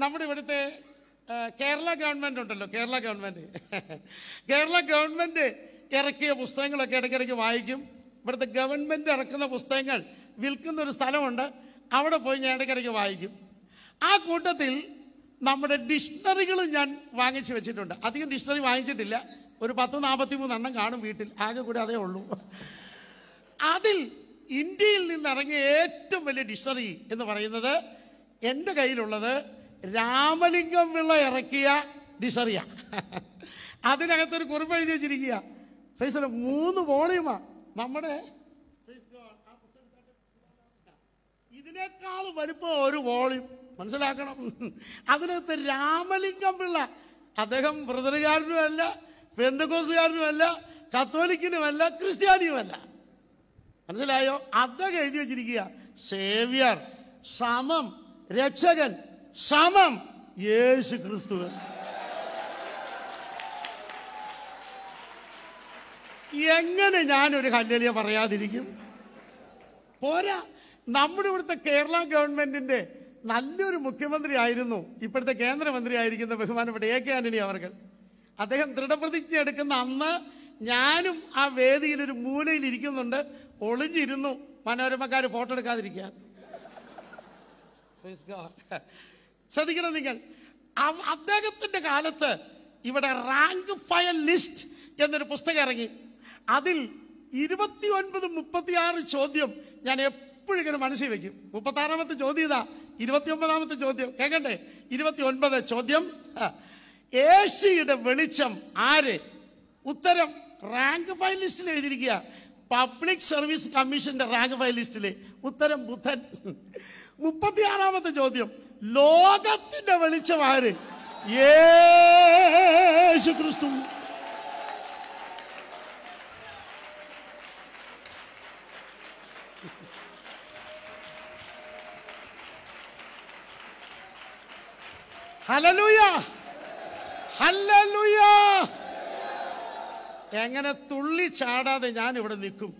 നമ്മുടെ ഇവിടുത്തെ കേരള ഗവൺമെൻറ് ഉണ്ടല്ലോ, കേരള ഗവൺമെൻറ് ഇറക്കിയ പുസ്തകങ്ങളൊക്കെ ഇടയ്ക്കിടയ്ക്ക് വായിക്കും. ഇവിടുത്തെ ഗവൺമെൻറ് ഇറക്കുന്ന പുസ്തകങ്ങൾ വിൽക്കുന്ന ഒരു സ്ഥലമുണ്ട്, അവിടെ പോയി ഞാൻ ഇടയ്ക്കിടയ്ക്ക് വായിക്കും. ആ കൂട്ടത്തിൽ നമ്മുടെ ഡിക്ഷണറികളും ഞാൻ വാങ്ങിച്ച് വെച്ചിട്ടുണ്ട്. അധികം ഡിക്ഷണറി വാങ്ങിച്ചിട്ടില്ല, ഒരു 10-43 എണ്ണം കാണും വീട്ടിൽ, ആകെ കൂടി അതേ ഉള്ളൂ. അതിൽ ഇന്ത്യയിൽ നിന്നിറങ്ങിയ ഏറ്റവും വലിയ ഡിക്ഷണറി എന്ന് പറയുന്നത് എൻ്റെ കയ്യിലുള്ളത് രാമലിംഗം പിള്ള ഇറക്കിയ ഡിക്ഷണറിയാണ്. അതിനകത്തൊരു കുറിപ്പ് എഴുതി വെച്ചിരിക്കുക. 3 വോളിയുമാണ്. നമ്മുടെ ഇതിനേക്കാൾ വലുപ്പം ഒരു വോളിയം, മനസ്സിലാക്കണം. അതിനകത്ത് രാമലിംഗം പിള്ള, അദ്ദേഹം ബ്രദറുകാരനുമല്ല, പെന്തക്കോസുകാരനുമല്ല, കത്തോലിക്കനുമല്ല, ക്രിസ്ത്യാനിയുമല്ല, മനസ്സിലായോ? അദ്ദേഹം എഴുതി വെച്ചിരിക്കുക സേവ്യർ സമം രക്ഷകൻ സമം യേശു ക്രിസ്തു. എങ്ങനെ ഞാനൊരു ഹല്ലേലൂയ പറയാതിരിക്കും? പോരാ, നമ്മുടെ ഇവിടുത്തെ കേരള ഗവൺമെന്റിന്റെ നല്ലൊരു മുഖ്യമന്ത്രി ആയിരുന്നു ഇപ്പോഴത്തെ കേന്ദ്രമന്ത്രി ആയിരിക്കുന്ന ബഹുമാനപ്പെട്ട A.K. ആന്റണി അവർ. അദ്ദേഹം ദൃഢപ്രതിജ്ഞ എടുക്കുന്ന അന്ന് ഞാനും ആ വേദിയിൽ ഒരു മൂലയിൽ ഇരിക്കുന്നുണ്ട്, ഒളിഞ്ഞിരുന്നു മനോരമക്കാർ ഫോട്ടോ എടുക്കാതിരിക്കാൻ. ശ്രദ്ധിക്കണം നിങ്ങൾ, അദ്ദേഹത്തിന്റെ കാലത്ത് ഇവിടെ റാങ്ക് ഫയൽ ലിസ്റ്റ് എന്നൊരു പുസ്തകം ഇറങ്ങി. അതിൽ 29-36 ചോദ്യം ഞാൻ എപ്പോഴും ഇങ്ങനെ മനസ്സിൽ വെക്കും. 36ാമത്തെ ചോദ്യം ഇതാ, 29ാമത്തെ ചോദ്യം കേൾക്കണ്ടേ? 29 ചോദ്യം, ഏഷ്യയുടെ വെളിച്ചം ആര്? ഉത്തരം റാങ്ക് ഫയൽ ലിസ്റ്റിൽ എഴുതിയിരിക്കുക, പബ്ലിക് സർവീസ് കമ്മീഷന്റെ റാങ്ക് ഫയൽ ലിസ്റ്റിൽ. ഉത്തരം ബുദ്ധൻ. 36ാമത്തെ ചോദ്യം, ലോകത്തിന്റെ വെളിച്ചം ആര്? യേശു ക്രിസ്തു. Hallelujah, hallelujah. എങ്ങനെ തുള്ളി ചാടാതെ ഞാൻ ഇവിടെ നിൽക്കും?